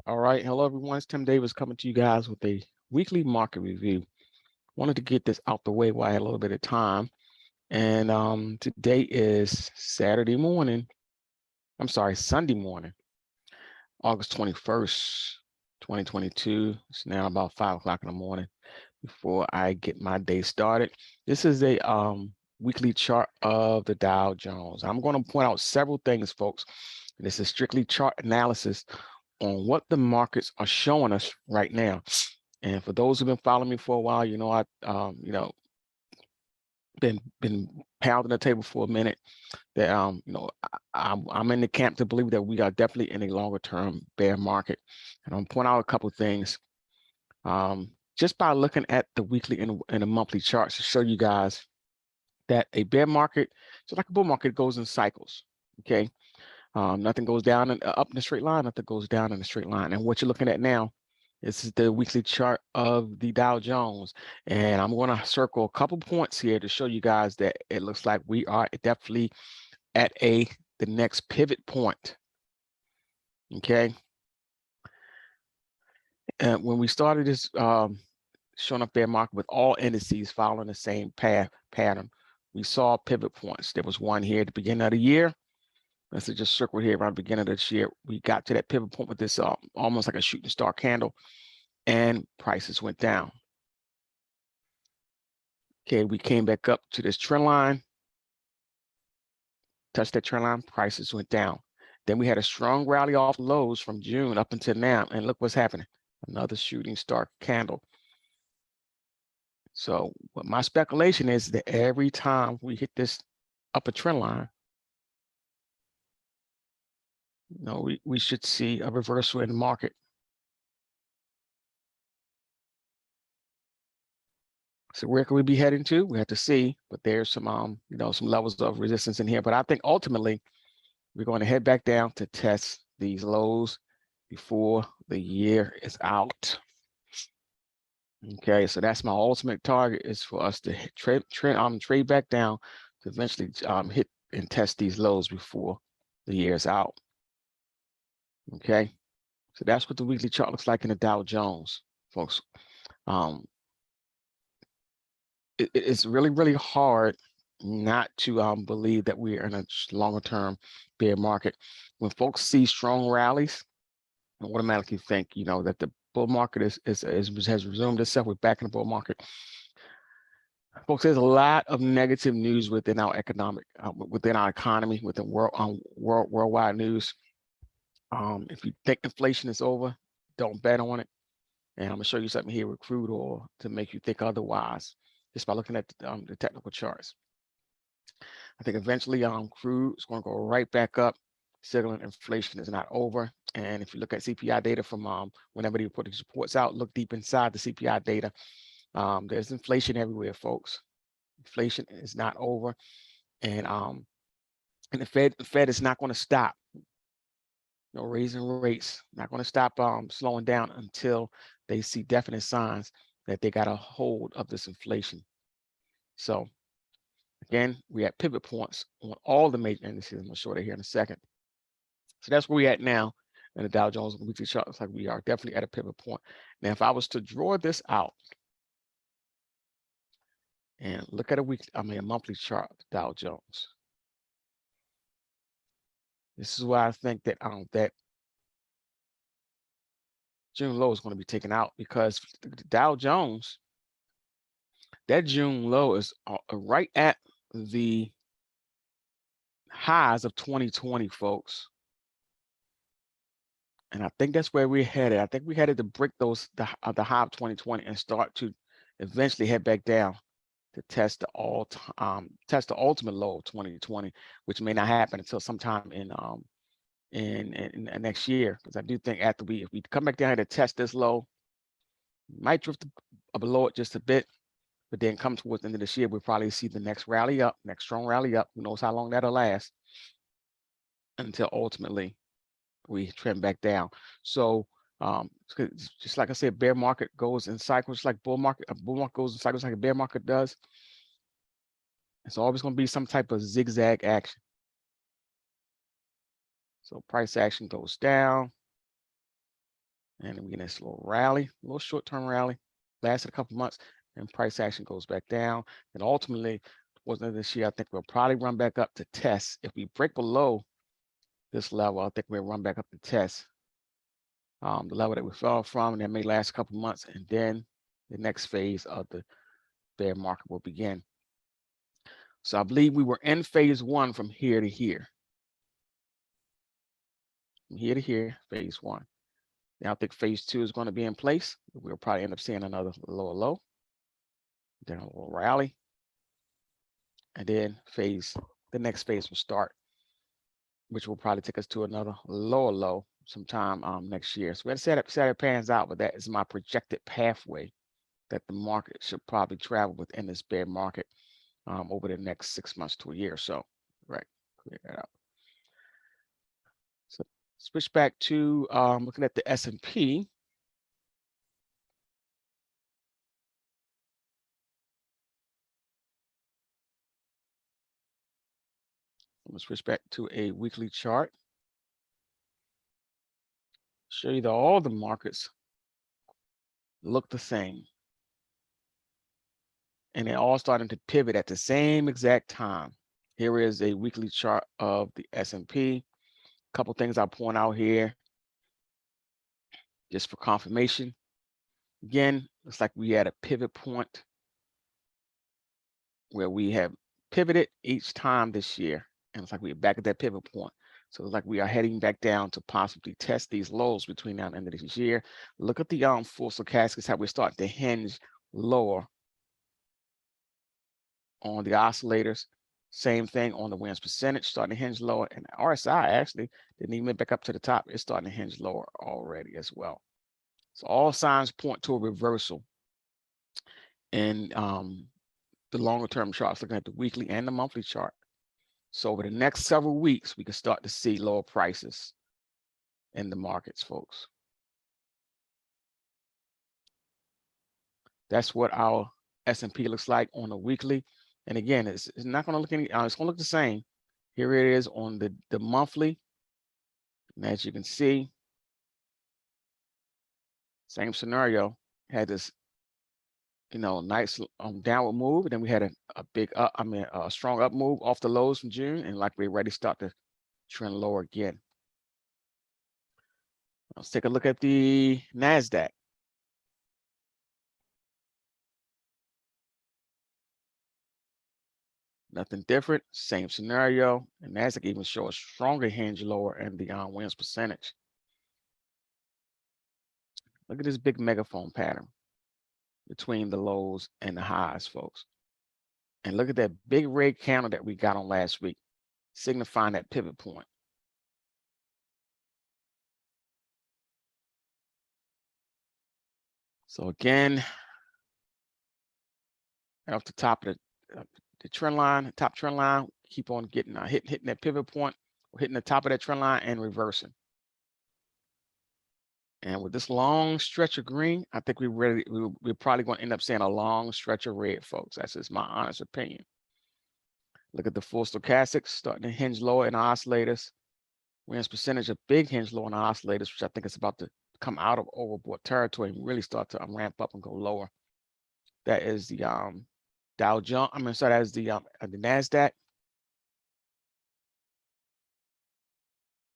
All right, hello everyone. It's Tim Davis coming to you guys with a weekly market review. Wanted to get this out the way while I had a little bit of time. And today is Saturday morning. I'm sorry, Sunday morning, August 21st, 2022. It's now about 5 o'clock in the morning before I get my day started. This is a weekly chart of the Dow Jones. I'm going to point out several things, folks. This is strictly chart analysis on what the markets are showing us right now. And for those who've been following me for a while, I been pounding the table for a minute. That I'm in the camp to believe that we are definitely in a longer term bear market. And I'm point out a couple of things just by looking at the weekly and the monthly charts to show you guys that a bear market, just like a bull market, goes in cycles. Okay, nothing goes down and up in a straight line. Nothing goes down in a straight line. And what you're looking at now, this is the weekly chart of the Dow Jones. And I'm going to circle a couple points here to show you guys that it looks like we are definitely at the next pivot point. Okay. And when we started this showing up bear market with all indices following the same pattern, we saw pivot points. There was one here at the beginning of the year. Let's just circle here around the beginning of this year. We got to that pivot point with this almost like a shooting star candle, and prices went down. Okay, we came back up to this trend line, touched that trend line, prices went down. Then we had a strong rally off lows from June up until now, and look what's happening. Another shooting star candle. So what my speculation is that every time we hit this upper trend line, we should see a reversal in the market. So where could we be heading to? We have to see, but there's some some levels of resistance in here. But I think ultimately we're going to head back down to test these lows before the year is out. Okay, so that's my ultimate target, is for us to trade back down to eventually hit and test these lows before the year is out. Okay, so that's what the weekly chart looks like in the Dow Jones, folks. It's really hard not to believe that we're in a longer term bear market. When folks see strong rallies, I automatically think that the bull market has resumed itself. We're back in the bull market. Folks, there's a lot of negative news within our within our economy, within worldwide news. If you think inflation is over, don't bet on it. And I'm gonna show you something here with crude oil to make you think otherwise, just by looking at the technical charts. I think eventually crude is going to go right back up, signaling inflation is not over. And if you look at CPI data from whenever they put these reports out, look deep inside the CPI data. There's inflation everywhere, folks. Inflation is not over, and the Fed is not going to stop. Raising rates, not going to stop slowing down until they see definite signs that they got a hold of this inflation. So again, we at pivot points on all the major indices. I'm going to show that here in a second. So that's where we're at now in the Dow Jones weekly chart. Looks like we are definitely at a pivot point. Now, if I was to draw this out and look at a monthly chart of Dow Jones, this is why I think that that June low is going to be taken out, because the Dow Jones, that June low is right at the highs of 2020, folks. And I think that's where we're headed. I think we're headed to break the high of 2020 and start to eventually head back down to test the ultimate low of 2020, which may not happen until sometime in next year. Because I do think if we come back down here to test this low, might drift below it just a bit, but then come towards the end of this year, we'll probably see the next strong rally up. Who knows how long that'll last, until ultimately we trend back down. So just like I said, bear market goes in cycles like bull market. A bull market goes in cycles like a bear market does. It's always going to be some type of zigzag action. So price action goes down, And then we get this little rally, a little short-term rally, lasted a couple months, and price action goes back down. And ultimately, wasn't this year, I think we'll probably run back up to test. If we break below this level, I think we'll run back up to test the level that we fell from, and that may last a couple months, and then the next phase of the bear market will begin. So I believe we were in phase one from here to here. From here to here, phase one. Now I think phase two is going to be in place. We'll probably end up seeing another lower low, then a little rally, and then the next phase will start, which will probably take us to another lower low sometime next year. So we had to see how it pans out, but that is my projected pathway that the market should probably travel within this bear market over the next 6 months to a year or so. Right, clear that out. So switch back to looking at the S&P. I'm gonna switch back to a weekly chart. Show you that all the markets look the same. And they're all starting to pivot at the same exact time. Here is a weekly chart of the S&P. A couple things I'll point out here just for confirmation. Again, looks like we had a pivot point where we have pivoted each time this year. And it's like we're back at that pivot point. So it's like we are heading back down to possibly test these lows between now and the end of this year. Look at the full stochastics, how we're starting to hinge lower on the oscillators. Same thing on the Williams percentage, starting to hinge lower. And RSI actually didn't even back up to the top. It's starting to hinge lower already as well. So all signs point to a reversal. And the longer term charts, looking at the weekly and the monthly chart. So over the next several weeks, we can start to see lower prices in the markets, folks. That's what our S&P looks like on a weekly. And again, it's not going to look any, it's going to look the same. Here it is on the monthly. And as you can see, same scenario, had this, nice downward move. And then we had a big up, a strong up move off the lows from June. And like we're ready to start to trend lower again. Let's take a look at the NASDAQ. Nothing different, same scenario. And NASDAQ even show a stronger hinge lower in the Williams percentage. Look at this big megaphone pattern between the lows and the highs, folks. And look at that big red candle that we got on last week, signifying that pivot point. So again, off the top of the trend line, top trend line, keep on getting hitting that pivot point, or hitting the top of that trend line and reversing. And with this long stretch of green, I think we're probably going to end up seeing a long stretch of red, folks. That's just my honest opinion. Look at the full stochastics starting to hinge lower in the oscillators. Williams percentage, a big hinge lower in the oscillators, which I think is about to come out of overbought territory and really start to ramp up and go lower. That is the Dow Jones. That is the NASDAQ.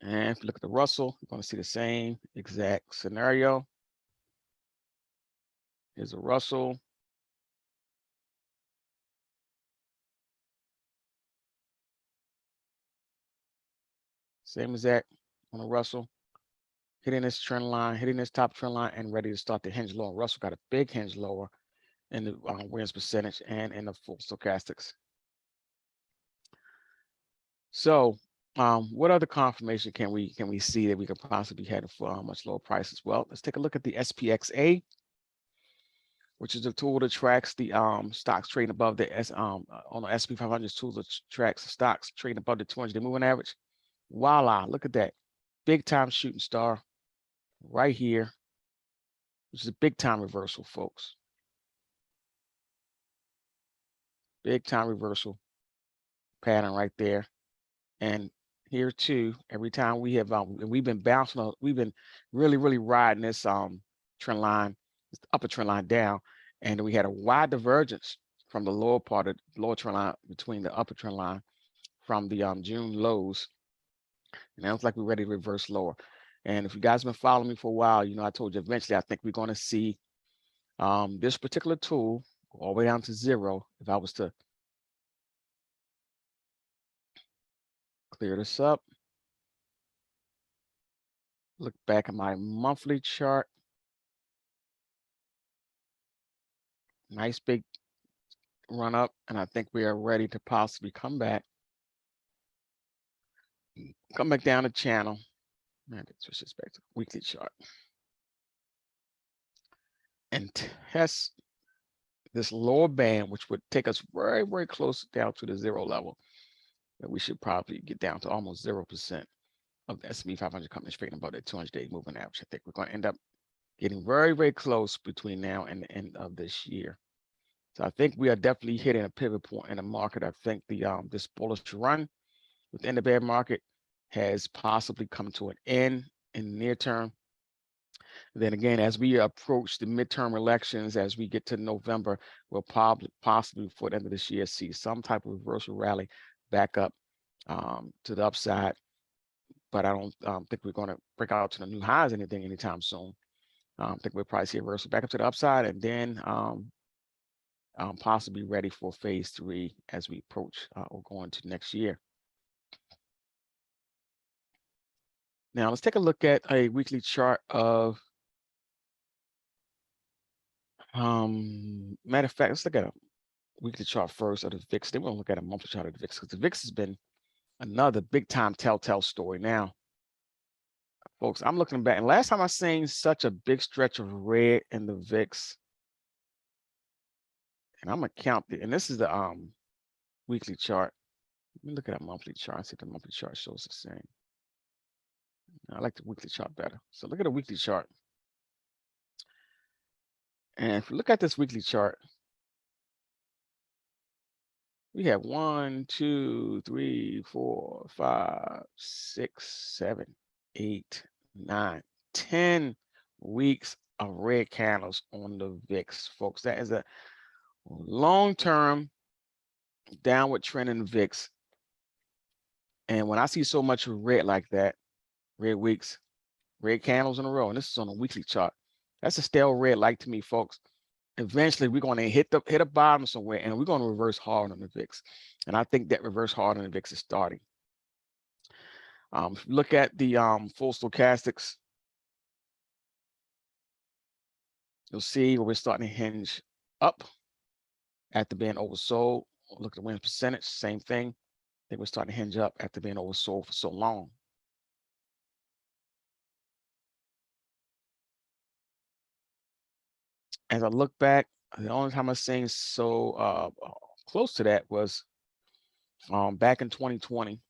And if you look at the Russell, you're going to see the same exact scenario. Here's a Russell. Same as that on a Russell. Hitting this trend line, hitting this top trend line, and ready to start the hinge lower. Russell got a big hinge lower in the Williams percentage and in the full stochastics. So what other confirmation can we see that we could possibly head for much lower prices? Well, let's take a look at the SPXA, which is a tool that tracks the stocks trading above the on the SP 500 tool that tracks the stocks trading above the 200-day moving average. Voila, look at that. Big time shooting star right here, which is a big time reversal, folks. Big time reversal pattern right there. And here too. Every time we have we've been bouncing, we've been really riding this trend line, this upper trend line down, and we had a wide divergence from the lower part of the lower trend line between the upper trend line from the June lows. And it looks like we're ready to reverse lower. And if you guys have been following me for a while, you know I told you eventually I think we're going to see this particular tool go all the way down to 0. If I was to clear this up, look back at my monthly chart. Nice big run up, and I think we are ready to possibly come back down the channel. And switch this back to the weekly chart and test this lower band, which would take us very close down to the 0 level. That we should probably get down to almost 0% of the S&P 500 companies trading above that 200-day moving average. I think we're going to end up getting very close between now and the end of this year. So I think we are definitely hitting a pivot point in the market. I think the this bullish run within the bear market has possibly come to an end in the near term. Then again, as we approach the midterm elections, as we get to November, we'll possibly before the end of this year see some type of reversal rally back up to the upside. But I don't think we're going to break out to the new highs anytime soon. I think we'll probably see a reversal back up to the upside, and then possibly ready for phase 3 as we approach or go into next year. Now let's take a look at a weekly chart of matter of fact, let's look at a weekly chart first of the VIX. Then we'll look at a monthly chart of the VIX, because the VIX has been another big time telltale story. Now, folks, I'm looking back, and last time I seen such a big stretch of red in the VIX, and I'm gonna count it. And this is the weekly chart. Let me look at a monthly chart and see if the monthly chart shows the same. I like the weekly chart better. So look at the weekly chart. And if you look at this weekly chart, we have 1, 2, 3, 4, 5, 6, 7, 8, 9, 10 weeks of red candles on the VIX, folks. That is a long-term downward trend in the VIX. And when I see so much red like that, red wicks, red candles in a row, and this is on a weekly chart, that's a stale red light to me, folks. Eventually, we're going to hit a bottom somewhere, and we're going to reverse hard on the VIX. And I think that reverse hard on the VIX is starting. If you look at the full stochastics, you'll see where we're starting to hinge up after being oversold. Look at the win percentage, same thing. I think we're starting to hinge up after being oversold for so long. As I look back, the only time I seen so close to that was back in 2020.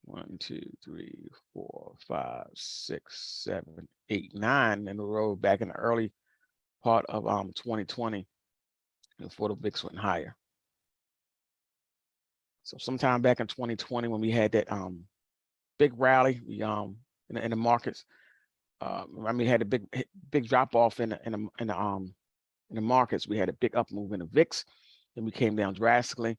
1, 2, 3, 4, 5, 6, 7, 8, 9 in a row back in the early part of 2020 before the VIX went higher. So sometime back in 2020 when we had that big rally, we in the markets, I mean, had a big drop off in the markets. We had a big up move in the VIX, then we came down drastically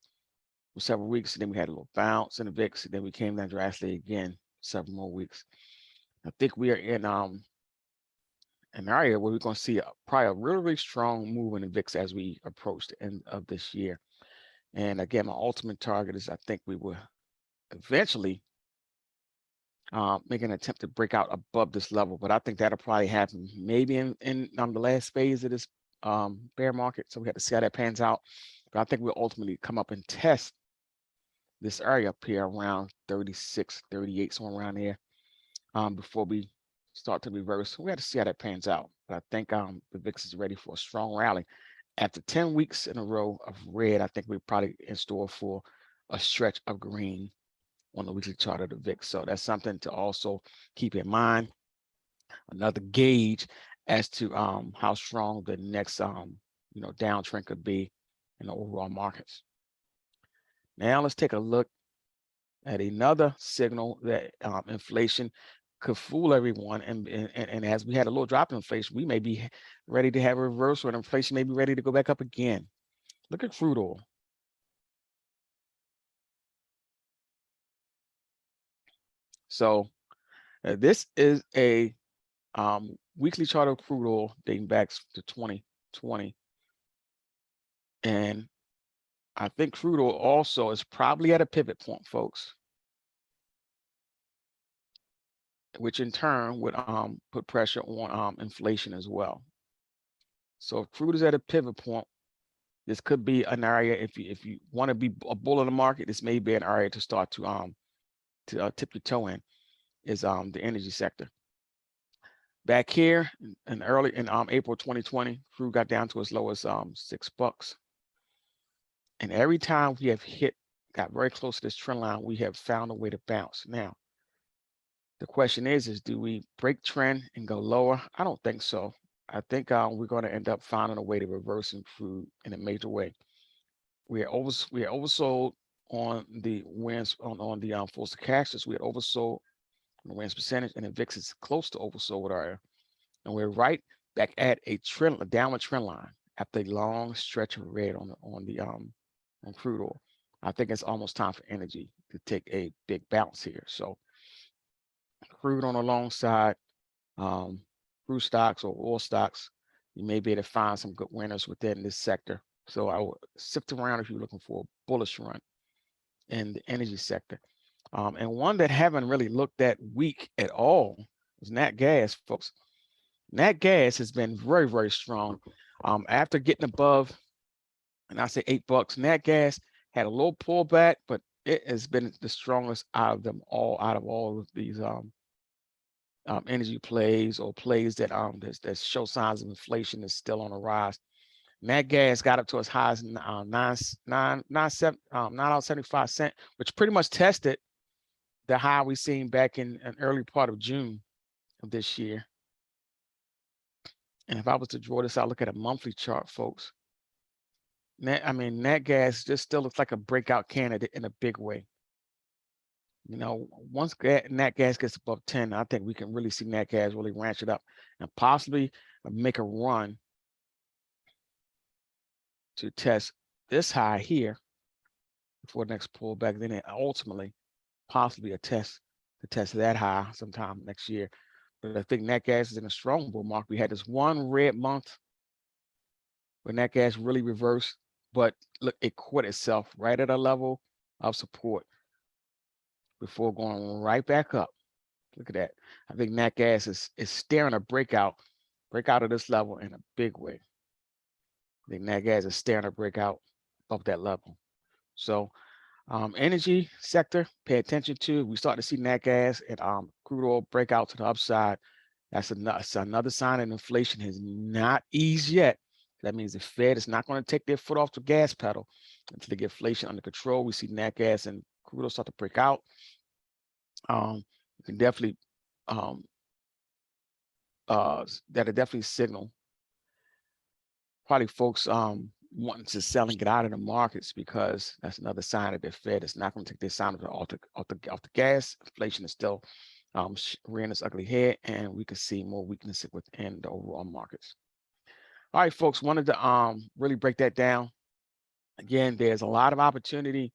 for several weeks, and then we had a little bounce in the VIX, and then we came down drastically again several more weeks. I think we are in an area where we're going to see probably a really strong move in the VIX as we approach the end of this year. And again, my ultimate target is I think we will eventually make an attempt to break out above this level, but I think that'll probably happen maybe in the last phase of this bear market. So we have to see how that pans out. But I think we'll ultimately come up and test this area up here around 36, 38, somewhere around there, before we start to reverse. We have to see how that pans out. But I think the VIX is ready for a strong rally. After 10 weeks in a row of red, I think we're probably in store for a stretch of green on the weekly chart of the VIX. So that's something to also keep in mind. Another gauge as to how strong the next downtrend could be in the overall markets. Now let's take a look at another signal that inflation could fool everyone. And as we had a little drop in inflation, we may be ready to have a reversal, and inflation may be ready to go back up again. Look at crude oil. So this is a weekly chart of crude oil dating back to 2020. And I think crude oil also is probably at a pivot point, folks, which in turn would put pressure on inflation as well. So if crude is at a pivot point, this could be an area, if you want to be a bull in the market, this may be an area to start to tip your toe in, is the energy sector. Back here in early in April 2020, crude got down to as low as $6. And every time we have got very close to this trend line, we have found a way to bounce. Now, the question is do we break trend and go lower? I don't think so. I think we're going to end up finding a way to reverse crude in a major way. We are oversold on the wins on the full stochastics. We are oversold on the wins percentage, and the VIX is close to oversold area. And we're right back at a downward trend line after a long stretch of red on crude oil. I think it's almost time for energy to take a big bounce here. So crude on the long side, crude stocks or oil stocks, you may be able to find some good winners within this sector. So I will sift around if you're looking for a bullish run in the energy sector. And one that haven't really looked that weak at all is nat gas, folks. Nat gas has been very, very strong. After getting above, and I say $8, nat gas had a little pullback, but it has been the strongest out of all of these energy plays or plays that that show signs of inflation is still on the rise. Nat gas got up to as high as $9.75, which pretty much tested the high we seen back in an early part of June of this year. And if I was to draw this out, look at a monthly chart, folks. Nat gas just still looks like a breakout candidate in a big way. You know, once nat gas gets above 10, I think we can really see nat gas really ratchet up and possibly make a run to test this high here before the next pullback. Then it ultimately possibly to test that high sometime next year. But I think nat gas is in a strong bull market. We had this one red month where nat gas really reversed, but look, it quit itself right at a level of support before going right back up. Look at that. I think nat gas is staring a breakout of this level in a big way. I think nat gas is staring a breakout of that level. So energy sector, pay attention to. We start to see nat gas and crude oil break out to the upside. That's another sign that inflation has not eased yet. That means the Fed is not going to take their foot off the gas pedal until they get inflation under control. We see nat gas and crude oil start to break out. You can definitely that'll definitely signal probably folks wanting to sell and get out of the markets, because that's another sign that the Fed is not going to take their sign off the gas. Inflation is still rearing its ugly head, and we can see more weakness within the overall markets. All right, folks, wanted to really break that down. Again, there's a lot of opportunity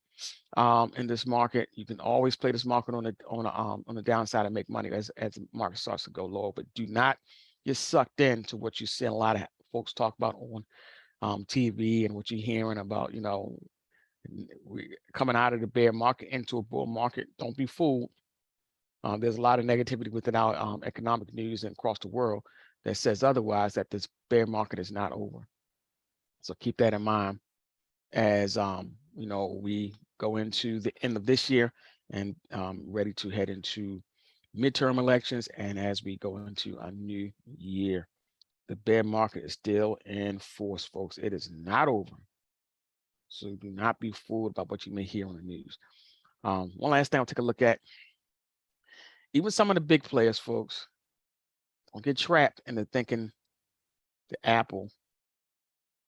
in this market. You can always play this market on the downside and make money as the market starts to go lower, but do not get sucked into what you see a lot of folks talk about on TV and what you're hearing about, you know, we coming out of the bear market into a bull market. Don't be fooled. There's a lot of negativity within our economic news and across the world that says otherwise, that this bear market is not over. So keep that in mind as you know, we go into the end of this year and ready to head into midterm elections, and as we go into a new year. The bear market is still in force, folks. It is not over. So do not be fooled by what you may hear on the news. One last thing I'll take a look at. Even some of the big players, folks, don't get trapped into thinking the Apple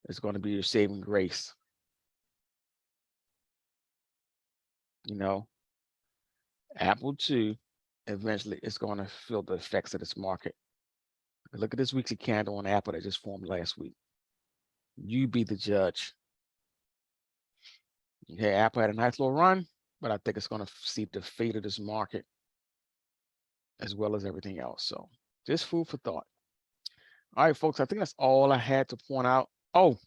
is going to be your saving grace. You know, Apple too, eventually is going to feel the effects of this market. Look at this weekly candle on Apple that just formed last week. You be the judge. Okay, Apple had a nice little run, but I think it's going to see the fate of this market as well as everything else. So just food for thought. All right, folks, I think that's all I had to point out. Oh,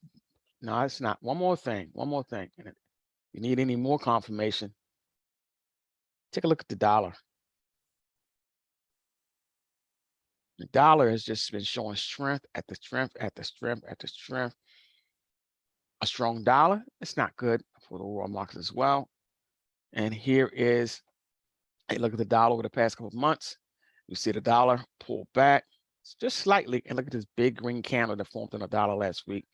no, it's not. One more thing. And if you need any more confirmation, take a look at the dollar. The dollar has just been showing strength at the strength at the strength at the strength. A strong dollar, it's not good for the world market as well. And here is a look at the dollar over the past couple of months. You see the dollar pull back just slightly, and look at this big green candle that formed on the dollar last week.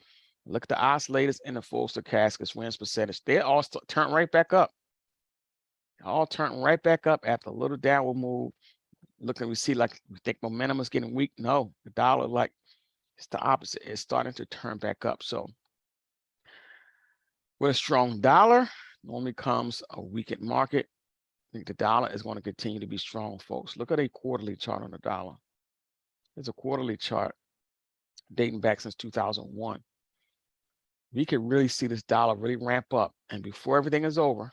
Look at the oscillators and the full stochastics wins percentage. They all turn right back up. All turn right back up after a little downward move. Looking, we see like we think momentum is getting weak. No, the dollar, like it's the opposite. It's starting to turn back up. So with a strong dollar, normally comes a weakened market. I think the dollar is going to continue to be strong, folks. Look at a quarterly chart on the dollar. There's a quarterly chart dating back since 2001. We could really see this dollar really ramp up. And before everything is over,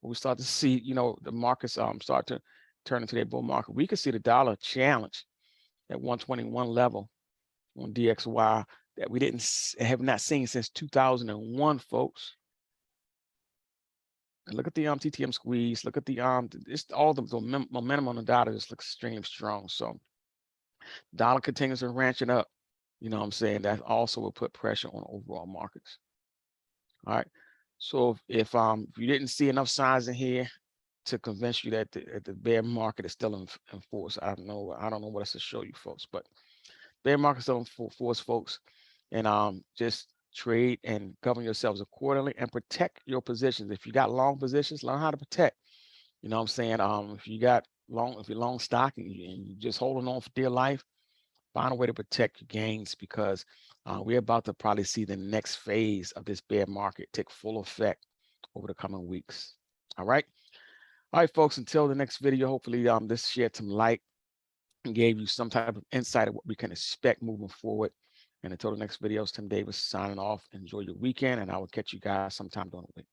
we start to see, the markets start to turn into their bull market. We could see the dollar challenge at 121 level on DXY that we have not seen since 2001, folks. And look at the TTM squeeze. Look at the it's all the momentum on the dollar just looks extremely strong. So dollar continues to ratchet up. You know what I'm saying? That also will put pressure on overall markets. All right. So if you didn't see enough signs in here to convince you that the bear market is still in force, I don't know what else to show you folks, but bear market is still in force, folks. And just trade and govern yourselves accordingly and protect your positions. If you got long positions, learn how to protect. You know what I'm saying? If you're long stock and you're just holding on for dear life, find a way to protect your gains because we're about to probably see the next phase of this bear market take full effect over the coming weeks. All right, folks, until the next video, hopefully this shed some light and gave you some type of insight of what we can expect moving forward. And until the next video, Tim Davis signing off. Enjoy your weekend, and I will catch you guys sometime during the week.